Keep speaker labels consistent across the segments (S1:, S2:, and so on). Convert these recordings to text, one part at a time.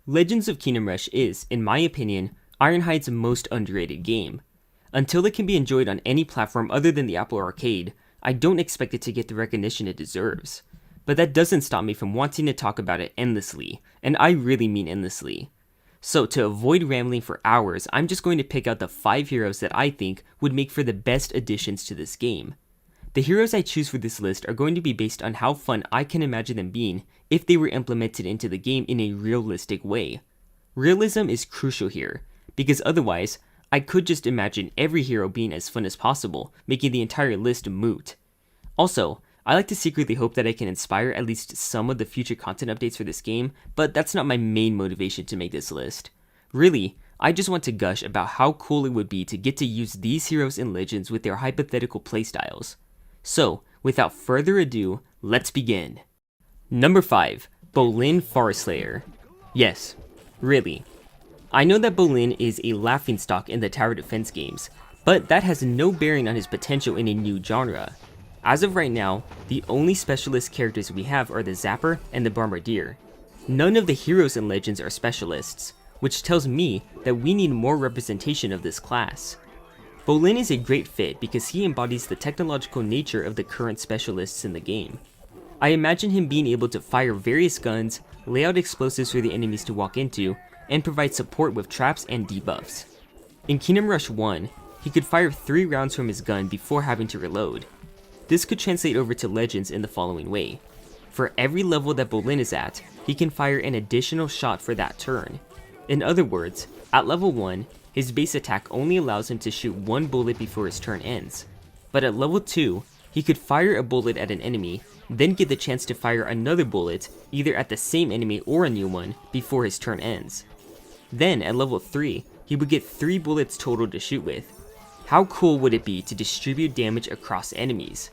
S1: Legends of Kingdom Rush is, in my opinion, Ironhide's most underrated game. Until it can be enjoyed on any platform other than the Apple Arcade, I don't expect it to get the recognition it deserves. But that doesn't stop me from wanting to talk about it endlessly, and I really mean endlessly. So to avoid rambling for hours, I'm just going to pick out the 5 heroes that I think would make for the best additions to this game. The heroes I choose for this list are going to be based on how fun I can imagine them being if they were implemented into the game in a realistic way. Realism is crucial here, because otherwise, I could just imagine every hero being as fun as possible, making the entire list moot. Also, I like to secretly hope that I can inspire at least some of the future content updates for this game, but that's not my main motivation to make this list. Really, I just want to gush about how cool it would be to get to use these heroes and legends with their hypothetical playstyles. So, without further ado, let's begin. Number 5. Bolin Forest Slayer. Yes, really. I know that Bolin is a laughingstock in the tower defense games, but that has no bearing on his potential in a new genre. As of right now, the only specialist characters we have are the Zapper and the Bombardier. None of the heroes and legends are specialists, which tells me that we need more representation of this class. Bolin is a great fit because he embodies the technological nature of the current specialists in the game. I imagine him being able to fire various guns, lay out explosives for the enemies to walk into, and provide support with traps and debuffs. In Kingdom Rush 1, he could fire 3 rounds from his gun before having to reload. This could translate over to Legends in the following way. For every level that Bolin is at, he can fire an additional shot for that turn. In other words, at level 1, his base attack only allows him to shoot 1 bullet before his turn ends. But at level 2, he could fire a bullet at an enemy, then get the chance to fire another bullet, either at the same enemy or a new one, before his turn ends. Then at level 3, he would get 3 bullets total to shoot with. How cool would it be to distribute damage across enemies?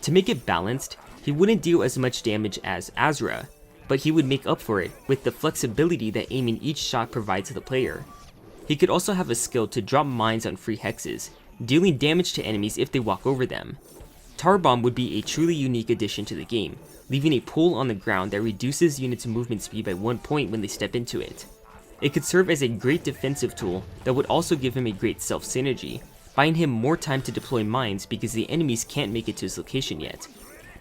S1: To make it balanced, he wouldn't deal as much damage as Azra, but he would make up for it with the flexibility that aiming each shot provides the player. He could also have a skill to drop mines on free hexes, dealing damage to enemies if they walk over them. Tar Bomb would be a truly unique addition to the game, leaving a pool on the ground that reduces units' movement speed by 1 point when they step into it. It could serve as a great defensive tool that would also give him a great self-synergy, buying him more time to deploy mines because the enemies can't make it to his location yet.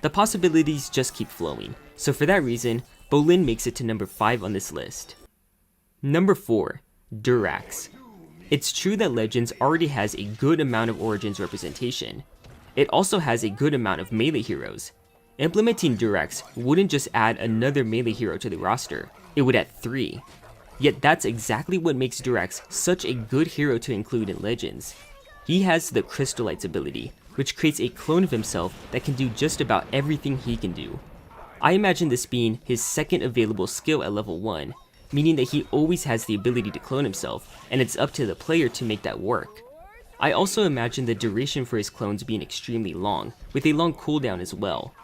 S1: The possibilities just keep flowing, so for that reason, Bolin makes it to number 5 on this list. Number 4. Durex. It's true that Legends already has a good amount of Origins representation. It also has a good amount of melee heroes. Implementing Durex wouldn't just add another melee hero to the roster, it would add 3. Yet that's exactly what makes Durex such a good hero to include in Legends. He has the Crystallites ability, which creates a clone of himself that can do just about everything he can do. I imagine this being his second available skill at level 1, meaning that he always has the ability to clone himself, and it's up to the player to make that work. I also imagine the duration for his clones being extremely long, with a long cooldown as well.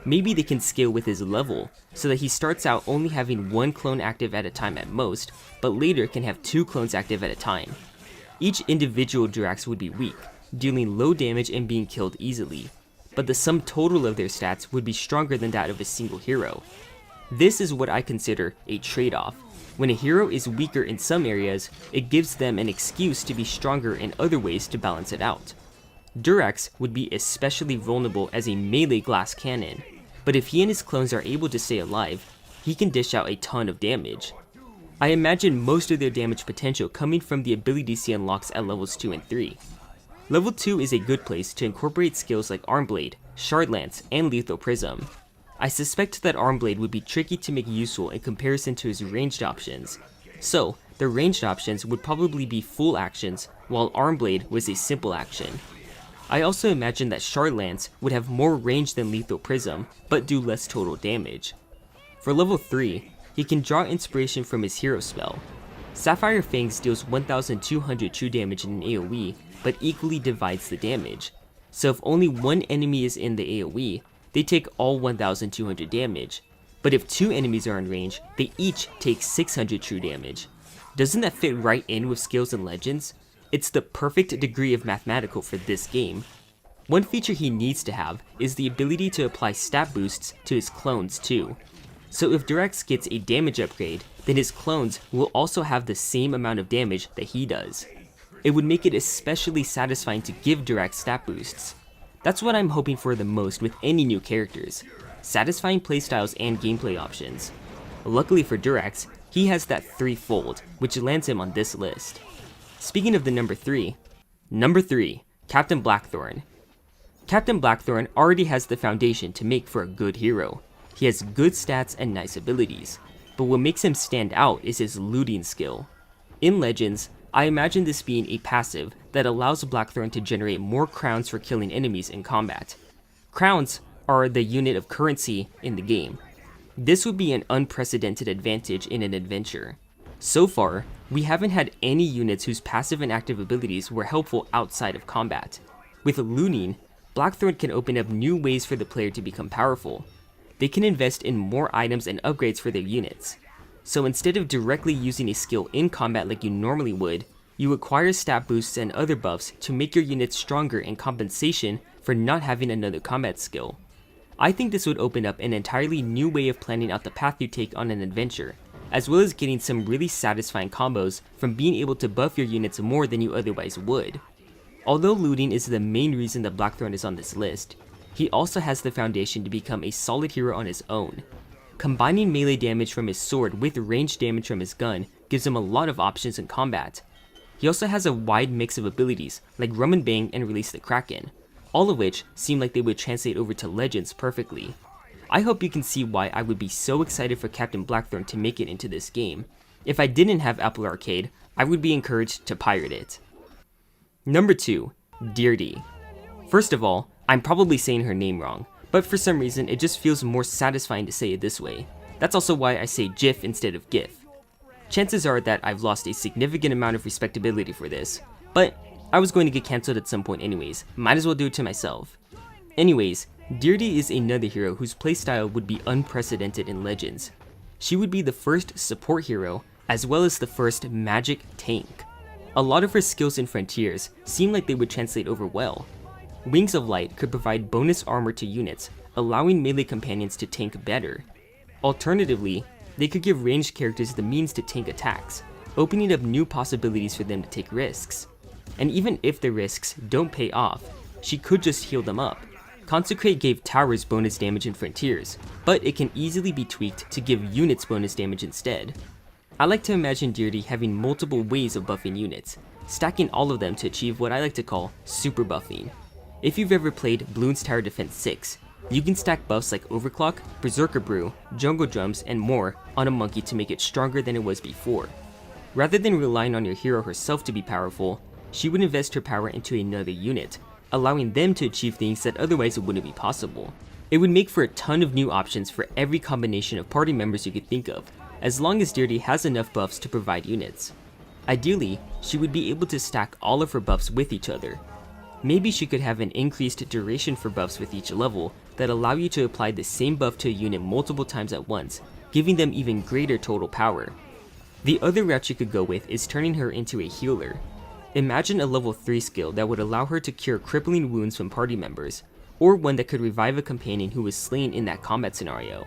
S1: Maybe they can scale with his level, so that he starts out only having 1 clone active at a time at most, but later can have 2 clones active at a time. Each individual Durex would be weak, dealing low damage and being killed easily, but the sum total of their stats would be stronger than that of a single hero. This is what I consider a trade-off. When a hero is weaker in some areas, it gives them an excuse to be stronger in other ways to balance it out. Durex would be especially vulnerable as a melee glass cannon, but if he and his clones are able to stay alive, he can dish out a ton of damage. I imagine most of their damage potential coming from the abilities he unlocks at levels 2 and 3. Level 2 is a good place to incorporate skills like Arm Blade, Shard Lance, and Lethal Prism. I suspect that Arm Blade would be tricky to make useful in comparison to his ranged options, so the ranged options would probably be full actions, while Arm Blade was a simple action. I also imagine that Shard Lance would have more range than Lethal Prism, but do less total damage. For level 3, he can draw inspiration from his hero spell. Sapphire Fangs deals 1200 true damage in an AoE, but equally divides the damage. So if only one enemy is in the AoE, they take all 1200 damage. But if 2 enemies are in range, they each take 600 true damage. Doesn't that fit right in with skills and legends? It's the perfect degree of mathematical for this game. One feature he needs to have is the ability to apply stat boosts to his clones too. So if Durex gets a damage upgrade, then his clones will also have the same amount of damage that he does. It would make it especially satisfying to give Durex stat boosts. That's what I'm hoping for the most with any new characters, satisfying playstyles and gameplay options. Luckily for Durex, he has that threefold, which lands him on this list. Speaking of the number 3, Captain Blackthorne. Captain Blackthorne already has the foundation to make for a good hero. He has good stats and nice abilities, but what makes him stand out is his looting skill. In Legends, I imagine this being a passive that allows Blackthorne to generate more crowns for killing enemies in combat. Crowns are the unit of currency in the game. This would be an unprecedented advantage in an adventure. So far, we haven't had any units whose passive and active abilities were helpful outside of combat. With looting, Blackthorne can open up new ways for the player to become powerful. They can invest in more items and upgrades for their units. So instead of directly using a skill in combat like you normally would, you acquire stat boosts and other buffs to make your units stronger in compensation for not having another combat skill. I think this would open up an entirely new way of planning out the path you take on an adventure, as well as getting some really satisfying combos from being able to buff your units more than you otherwise would. Although looting is the main reason that Blackthorne is on this list, he also has the foundation to become a solid hero on his own. Combining melee damage from his sword with ranged damage from his gun gives him a lot of options in combat. He also has a wide mix of abilities like Rum and Bang and Release the Kraken, all of which seem like they would translate over to Legends perfectly. I hope you can see why I would be so excited for Captain Blackthorne to make it into this game. If I didn't have Apple Arcade, I would be encouraged to pirate it. Number 2, Deirdre. First of all, I'm probably saying her name wrong, but for some reason it just feels more satisfying to say it this way. That's also why I say GIF instead of GIF. Chances are that I've lost a significant amount of respectability for this, but I was going to get cancelled at some point anyways, might as well do it to myself. Anyways, Deirdre is another hero whose playstyle would be unprecedented in Legends. She would be the first support hero, as well as the first magic tank. A lot of her skills in Frontiers seem like they would translate over well. Wings of Light could provide bonus armor to units, allowing melee companions to tank better. Alternatively, they could give ranged characters the means to tank attacks, opening up new possibilities for them to take risks. And even if the risks don't pay off, she could just heal them up. Consecrate gave towers bonus damage in Frontiers, but it can easily be tweaked to give units bonus damage instead. I like to imagine Deirdre having multiple ways of buffing units, stacking all of them to achieve what I like to call super buffing. If you've ever played Bloons Tower Defense 6, you can stack buffs like Overclock, Berserker Brew, Jungle Drums, and more on a monkey to make it stronger than it was before. Rather than relying on your hero herself to be powerful, she would invest her power into another unit, allowing them to achieve things that otherwise wouldn't be possible. It would make for a ton of new options for every combination of party members you could think of, as long as Deirdre has enough buffs to provide units. Ideally, she would be able to stack all of her buffs with each other. Maybe she could have an increased duration for buffs with each level that allow you to apply the same buff to a unit multiple times at once, giving them even greater total power. The other route you could go with is turning her into a healer. Imagine a level 3 skill that would allow her to cure crippling wounds from party members, or one that could revive a companion who was slain in that combat scenario.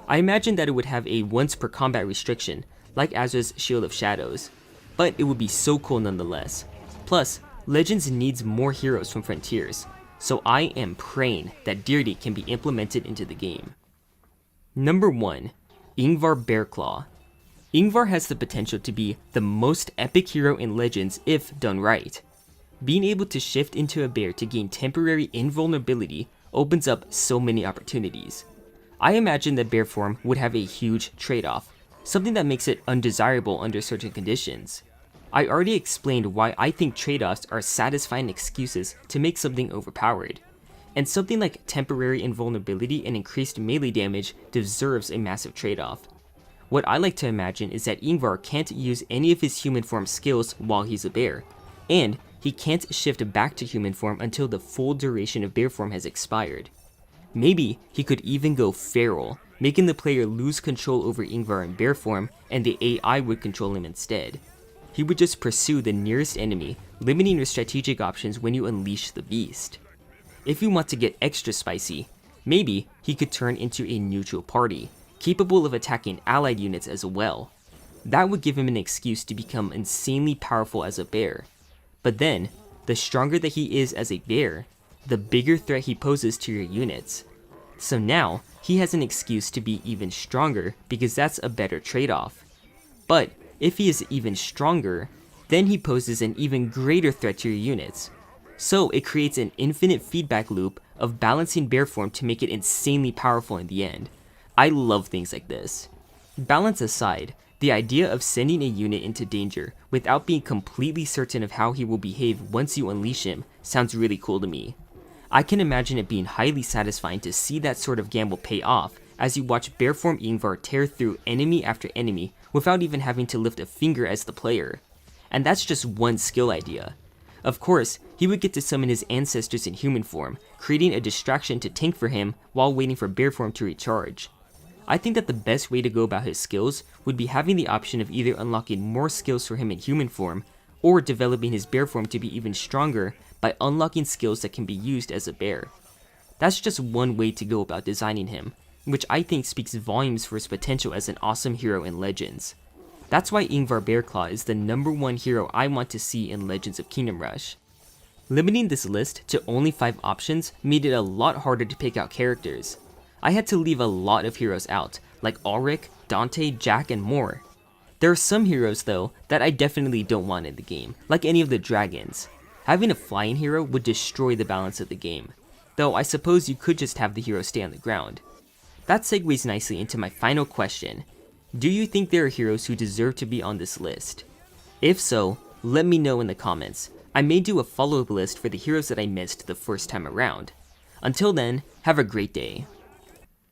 S1: I imagine that it would have a once per combat restriction, like Azra's Shield of Shadows, but it would be so cool nonetheless. Plus, Legends needs more heroes from Frontiers, so I am praying that Deirdre can be implemented into the game. Number 1, Invar Bearclaw. Invar has the potential to be the most epic hero in Legends if done right. Being able to shift into a bear to gain temporary invulnerability opens up so many opportunities. I imagine that bear form would have a huge trade-off, something that makes it undesirable under certain conditions. I already explained why I think trade-offs are satisfying excuses to make something overpowered, and something like temporary invulnerability and increased melee damage deserves a massive trade-off. What I like to imagine is that Invar can't use any of his human form skills while he's a bear, and he can't shift back to human form until the full duration of bear form has expired. Maybe he could even go feral, making the player lose control over Invar in bear form and the AI would control him instead. He would just pursue the nearest enemy, limiting your strategic options when you unleash the beast. If you want to get extra spicy, maybe he could turn into a neutral party, capable of attacking allied units as well. That would give him an excuse to become insanely powerful as a bear. But then, the stronger that he is as a bear, the bigger threat he poses to your units. So now, he has an excuse to be even stronger because that's a better trade-off. But if he is even stronger, then he poses an even greater threat to your units. So it creates an infinite feedback loop of balancing bear form to make it insanely powerful in the end. I love things like this. Balance aside, the idea of sending a unit into danger without being completely certain of how he will behave once you unleash him sounds really cool to me. I can imagine it being highly satisfying to see that sort of gamble pay off as you watch Bearform Invar tear through enemy after enemy without even having to lift a finger as the player. And that's just one skill idea. Of course, he would get to summon his ancestors in human form, creating a distraction to tank for him while waiting for bear form to recharge. I think that the best way to go about his skills would be having the option of either unlocking more skills for him in human form, or developing his bear form to be even stronger by unlocking skills that can be used as a bear. That's just one way to go about designing him, which I think speaks volumes for his potential as an awesome hero in Legends. That's why Ingvar Bearclaw is the #1 hero I want to see in Legends of Kingdom Rush. Limiting this list to only 5 options made it a lot harder to pick out characters. I had to leave a lot of heroes out, like Ulrich, Dante, Jack, and more. There are some heroes though that I definitely don't want in the game, like any of the dragons. Having a flying hero would destroy the balance of the game, though I suppose you could just have the hero stay on the ground. That segues nicely into my final question. Do you think there are heroes who deserve to be on this list? If so, let me know in the comments. I may do a follow-up list for the heroes that I missed the first time around. Until then, have a great day.